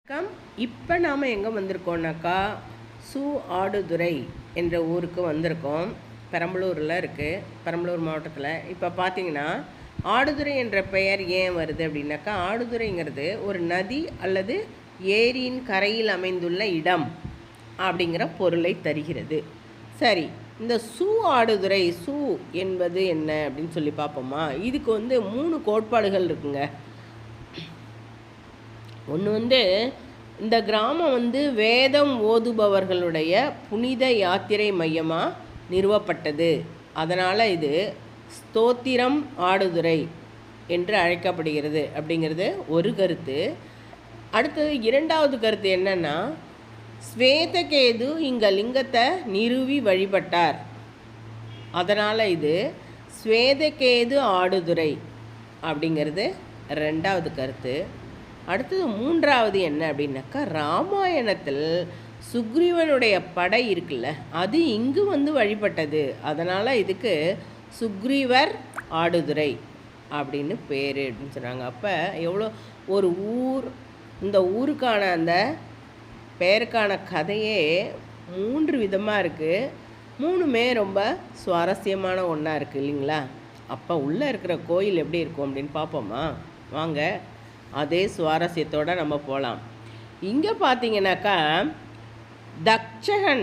வணக்கம். இப்போ நாம் எங்கே வந்திருக்கோம்னாக்கா ஆடுதுறை என்ற ஊருக்கு வந்திருக்கோம். பெரம்பலூரில் இருக்குது, பெரம்பலூர் மாவட்டத்தில். இப்போ பார்த்தீங்கன்னா ஆடுதுறை என்ற பெயர் ஏன் வருது அப்படின்னாக்கா, ஆடுதுறைங்கிறது ஒரு நதி அல்லது ஏரியின் கரையில் அமைந்துள்ள இடம் அப்படிங்கிற பொருளை தருகிறது. சரி, இந்த ஆடுதுறை என்பது என்ன அப்படின்னு சொல்லி பார்ப்போமா. இதுக்கு 3 கோட்பாடுகள் இருக்குங்க. ஒன்று இந்த கிராமம் வேதம் ஓதுபவர்களுடைய புனித யாத்திரை மையமாக நிறுவப்பட்டது. அதனால் இது ஸ்தோத்திரம் ஆடுதுறை என்று அழைக்கப்படுகிறது அப்படிங்கிறது ஒரு கருத்து. அடுத்தது 2வது கருத்து என்னென்னா, ஸ்வேதகேது இங்கே லிங்கத்தை நிறுவி வழிபட்டார். அதனால் இது ஸ்வேதகேது ஆடுதுறை அப்படிங்கிறது 2வது கருத்து. அடுத்தது 3வது என்ன அப்படின்னாக்கா, ராமாயணத்தில் சுக்ரீவனுடைய படை இருக்குல்ல, அது இங்கு வழிபட்டது. அதனால் இதுக்கு சுக்ரீவர் ஆடுதுறை அப்படின்னு பேர் அப்படின்னு சொன்னாங்க. அப்போ எவ்வளோ ஒரு ஊர், இந்த ஊருக்கான அந்த பெயருக்கான கதையே 3 விதமாக இருக்குது. 3மே ரொம்ப சுவாரஸ்யமான ஒன்றா இருக்குது இல்லைங்களா. அப்போ உள்ளே இருக்கிற கோயில் எப்படி இருக்கும் அப்படின்னு பார்ப்போமா வாங்க. அதே சுவாரஸ்யத்தோடு நம்ம போகலாம். இங்கே பார்த்தீங்கன்னாக்கா தட்சன்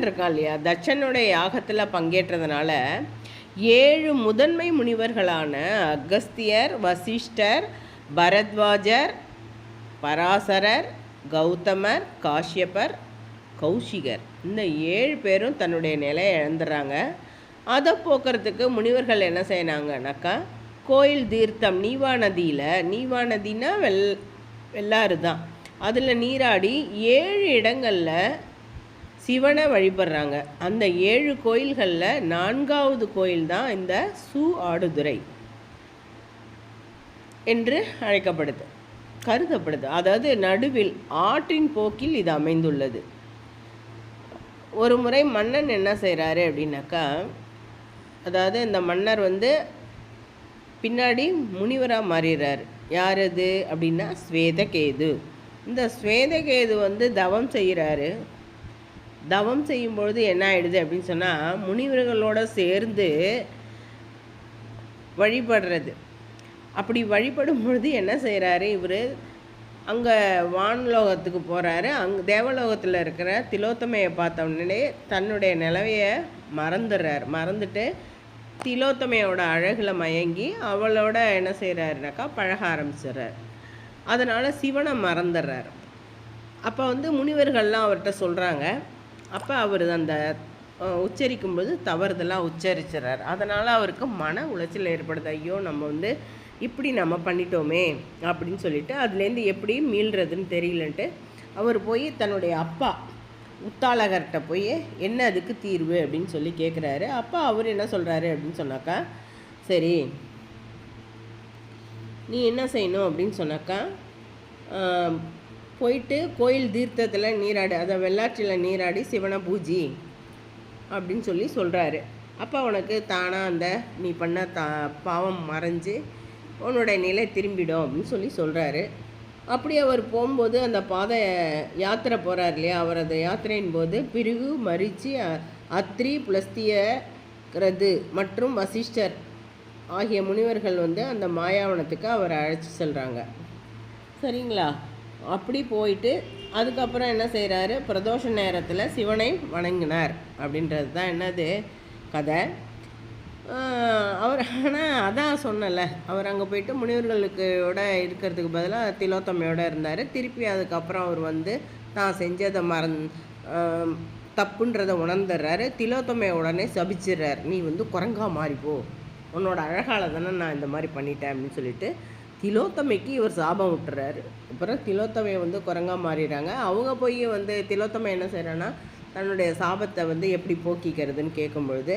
இருக்கான் இல்லையா, தட்சனுடைய யாகத்தில் பங்கேற்றதுனால 7 முதன்மை முனிவர்களான அகஸ்தியர், வசிஷ்டர், பரத்வாஜர், பராசரர், கௌதமர், காஷ்யபர், கௌஷிகர், இந்த 7 பேரும் தன்னுடைய நிலையை இழந்துடுறாங்க. அதை போக்குறதுக்கு முனிவர்கள் என்ன செய்யணாங்கனாக்கா, கோயில் தீர்த்தம் நீவா நதினா வெள்ளாறு தான், அதில் நீராடி 7 இடங்களில் சிவனை வழிபடுறாங்க. அந்த 7 கோயில்களில் 4வது கோயில் தான் இந்த ஆடுதுறை என்று கருதப்படுது. அதாவது நடுவில் ஆற்றின் போக்கில் இது அமைந்துள்ளது. ஒரு முறை மன்னன் என்ன செய்கிறாரு அப்படின்னாக்கா, அதாவது இந்த மன்னர் பின்னாடி முனிவராக மாறிடுறார். யார் அது அப்படின்னா ஸ்வேதகேது. இந்த ஸ்வேதகேது தவம் செய்கிறாரு. தவம் செய்யும்பொழுது என்ன ஆகிடுது அப்படின்னு சொன்னால், முனிவர்களோடு சேர்ந்து வழிபடுறது. அப்படி வழிபடும் பொழுது என்ன செய்கிறாரு இவர், அங்கே வான்லோகத்துக்கு போகிறாரு. தேவலோகத்தில் இருக்கிற திலோத்தமையை பார்த்த உடனே தன்னுடைய நிலவையை மறந்துட்டு திலோத்தமையோட அழகில் மயங்கி அவளோட என்ன செய்கிறாருனாக்கா பழக ஆரம்பிச்சிடுறார். அதனால் சிவனை மறந்துடுறார். அப்போ முனிவர்கள்லாம் அவர்கிட்ட சொல்கிறாங்க. அப்போ அவர் அந்த உச்சரிக்கும்போது தவறுதெல்லாம் உச்சரிச்சிடறார். அதனால் அவருக்கு மன உளைச்சல் ஏற்படுது. ஐயோ, நம்ம இப்படி நம்ம பண்ணிட்டோமே அப்படின்னு சொல்லிட்டு அதுலேருந்து எப்படி மீள்றதுன்னு தெரியலன்ட்டு அவர் போய் தன்னுடைய அப்பா உத்தாளகர்கிட்ட போய் என்ன அதுக்கு தீர்வு அப்படின்னு சொல்லி கேட்குறாரு. அப்போ அவர் என்ன சொல்கிறாரு அப்படின்னு சொன்னாக்கா, சரி நீ என்ன செய்யணும் அப்படின்னு சொன்னாக்கா, போயிட்டு கோயில் தீர்த்தத்தில் நீராடி, அதை வெள்ளாற்றில் நீராடி சிவனை பூஜி அப்படின்னு சொல்லி சொல்கிறாரு. அப்போ உனக்கு தானாக நீ பண்ண பாவம் மறைஞ்சு உன்னோட நிலை திரும்பிடும் அப்படின்னு சொல்கிறாரு. அப்படி அவர் போகும்போது அந்த பாதை யாத்திரை போகிறார் இல்லையா, அவர் அந்த யாத்திரையின் போது பிருகு, மரிச்சி, அத்ரி, புலஸ்தியரது மற்றும் வசிஷ்டர் ஆகிய முனிவர்கள் அந்த மாயாவனத்துக்கு அவரை அழைச்சி செல்கிறாங்க. சரிங்களா. அப்படி போயிட்டு அதுக்கப்புறம் என்ன செய்கிறாரு, பிரதோஷ நேரத்தில் சிவனை வணங்கினார் அப்படின்றது தான் என்னது கதை. அவர் ஆனால் அதான் சொன்னல, அவர் அங்கே போயிட்டு முனிவர்களுக்கோட இருக்கிறதுக்கு பதிலாக திலோத்தமையோடு இருந்தார். திருப்பி அதுக்கப்புறம் அவர் தான் செஞ்சதை தப்புன்றதை உணர்ந்துடுறாரு. திலோத்தமையை உடனே சபிச்சிடுறார். நீ குரங்கா மாறிப்போ, உன்னோட அழகால் தானே நான் இந்த மாதிரி பண்ணிட்டேன் அப்படின்னு சொல்லிட்டு திலோத்தமைக்கு இவர் சாபம் விட்டுறாரு. அப்புறம் திலோத்தமையை குரங்கா மாறிடுறாங்க. அவங்க போய் திலோத்தமை என்ன செய்கிறான்னா, தன்னுடைய சாபத்தை எப்படி போக்கிக்கிறதுன்னு கேட்கும்பொழுது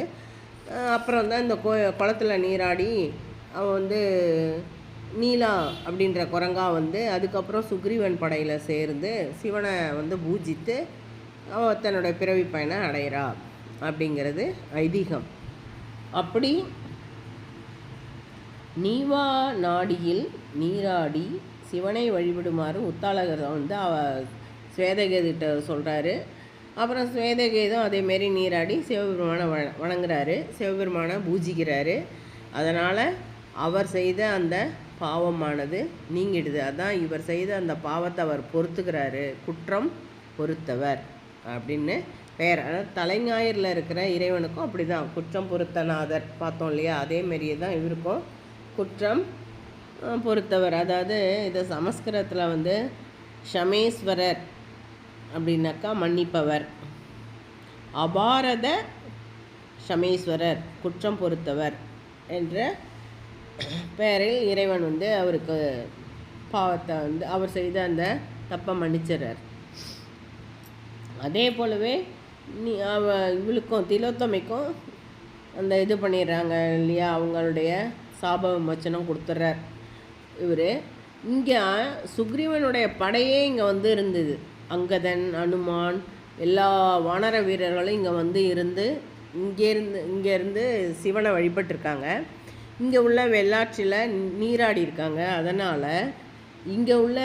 அப்புறம் தான் இந்த குளத்தில் நீராடி அவன் நீலா அப்படின்ற குரங்கா அதுக்கப்புறம் சுக்ரீவன் படையில் சேர்ந்து சிவனை பூஜித்து அவன் தன்னுடைய பிறவி பயனை அடைகிறா அப்படிங்கிறது ஐதீகம். அப்படி நீவா நாடியில் நீராடி சிவனை வழிபடுமாறு உத்தாளகர் வந்து ஸ்வேதகேதுகிட்ட சொல்கிறாரு. அப்புறம் ஸ்வேதகேதும் அதேமாரி நீராடி சிவபெருமானை வணங்குறாரு, சிவபெருமானை பூஜிக்கிறாரு. அதனால் அவர் செய்த அந்த பாவமானது நீங்கிடுது. அதான் இவர் செய்த அந்த பாவத்தை அவர் பொறுத்துக்கிறாரு, குற்றம் பொறுத்தவர் அப்படின்னு பெயர். அதாவது தலைஞாயிறில் இருக்கிற இறைவனுக்கும் அப்படி தான் குற்றம் பொறுத்தநாதர் பார்த்தோம் இல்லையா, அதேமாரியே தான் இவருக்கும் குற்றம் பொறுத்தவர். அதாவது இதை சமஸ்கிருதத்தில் வந்து ஷமேஸ்வரர் அப்படின்னாக்கா மன்னிப்பவர், அபாரத ஷமேஸ்வரர் குற்றம் பொறுத்தவர் என்ற பெயரில் இறைவன் வந்து அவருக்கு பாவத்தை வந்து அவர் செய்த அந்த தப்பை மன்னிச்சிடறார். அதே போலவே இவளுக்கும் திலோத்தமைக்கும் அந்த இது பண்ணிடுறாங்க இல்லையா, அவங்களுடைய சாப விமோச்சனம் கொடுத்துட்றார் இவர். இங்கே சுக்ரீவனுடைய படையே இங்கே வந்து இருந்தது. அங்கதன், அனுமான், எல்லா வானர வீரர்களும் இங்கே வந்து இங்கேருந்து சிவனை வழிபட்டிருக்காங்க. இங்கே உள்ள வெள்ளாற்றில் நீராடி இருக்காங்க. அதனால் இங்கே உள்ள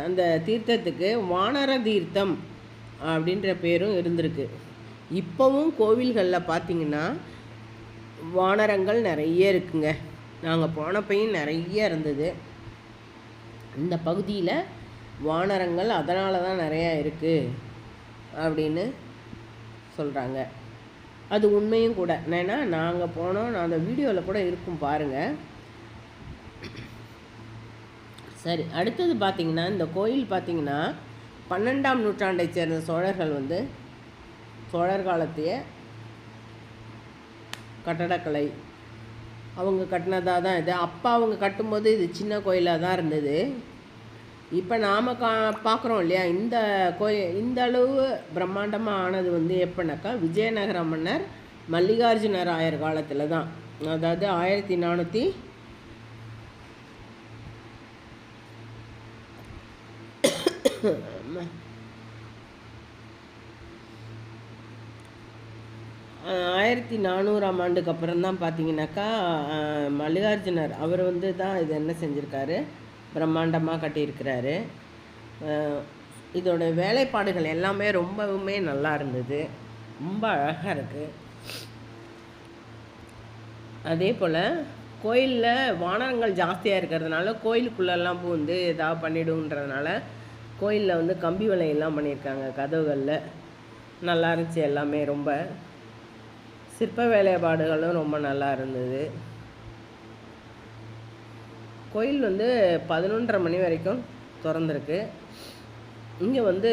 அந்த தீர்த்தத்துக்கு வானர தீர்த்தம் அப்படின்ற பேரும் இருந்திருக்கு. இப்போவும் கோவில்களில் பார்த்திங்கன்னா வானரங்கள் நிறைய இருக்குங்க. நாங்கள் போனப்பையும் நிறைய இருந்தது. இந்த பகுதியில் வானரங்கள் அதனால தான் நிறையா இருக்குது அப்படின்னு சொல்கிறாங்க. அது உண்மையும் கூட. ஏன்னா நாங்கள் போனோம், நான் அந்த வீடியோவில் கூட இருக்கும் பாருங்கள். சரி, அடுத்தது பார்த்திங்கன்னா இந்த கோயில் பார்த்திங்கன்னா 12ஆம் நூற்றாண்டை சேர்ந்த சோழர்கள் வந்து சோழர் காலத்தைய கட்டடக்கலை அவங்க கட்டினதாக தான் இது. அப்போ அவங்க கட்டும்போது இது சின்ன கோயிலாக தான் இருந்தது. இப்போ நாம் பார்க்குறோம் இல்லையா, இந்த கோயில் இந்த அளவு பிரம்மாண்டமாக ஆனது வந்து எப்படின்னாக்கா விஜயநகர மன்னர் மல்லிகார்ஜுன ராயர் காலத்தில் தான். அதாவது 1400 1400ஆம் ஆண்டுக்கு அப்புறம் தான் பார்த்தீங்கன்னாக்கா மல்லிகார்ஜுனர் அவர் வந்து தான் இது என்ன செஞ்சுருக்காரு, பிரம்மாண்டமாக கட்டியிருக்கிறாரு. இதோட வேலைப்பாடுகள் எல்லாமே ரொம்பவுமே நல்லா இருந்தது, ரொம்ப அழகாக இருக்குது. அதே போல் கோயிலில் வானரங்கள் ஜாஸ்தியாக இருக்கிறதுனால கோயிலுக்குள்ளெல்லாம் வந்து ஏதாவது பண்ணிவிடுன்றதுனால கோயிலில் வந்து கம்பி வலையெல்லாம் பண்ணியிருக்காங்க கதவுகளில். நல்லா இருந்துச்சு எல்லாமே. ரொம்ப சிற்ப வேலைப்பாடுகளும் ரொம்ப நல்லா இருந்தது. கோயில் வந்து 11:30 மணி வரைக்கும் திறந்துருக்கு. இங்கே வந்து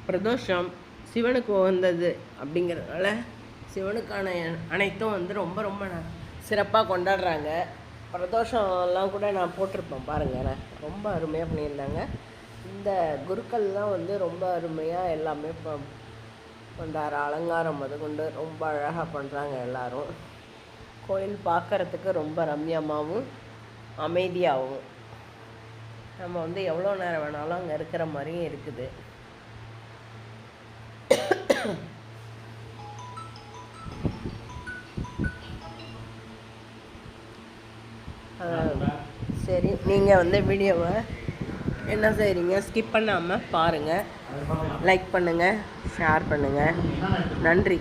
பிரதோஷம் சிவனுக்கு உகந்தது அப்படிங்கிறதுனால சிவனுக்கான அனைத்தும் வந்து ரொம்ப ரொம்ப சிறப்பாக கொண்டாடுறாங்க. பிரதோஷம்லாம் கூட நான் போட்டிருப்பேன் பாருங்கள், ரொம்ப அருமையாக பண்ணியிருந்தாங்க. இந்த குருக்கள்லாம் வந்து ரொம்ப அருமையாக எல்லாமே பண்ணுறாரு. அலங்காரம் அது கொண்டு ரொம்ப அழகாக பண்ணுறாங்க எல்லோரும். கோயில் பார்க்குறதுக்கு ரொம்ப ரம்யமாகவும் அமைதியாகவும், நம்ம வந்து எவ்வளோ நேரம் வேணாலும் அங்கே இருக்கிற மாதிரியும் இருக்குது. சரி, நீங்கள் வந்து வீடியோவை என்ன செய்கிறீங்க, ஸ்கிப் பண்ணாமல் பாருங்கள், லைக் பண்ணுங்கள், ஷேர் பண்ணுங்கள். நன்றி.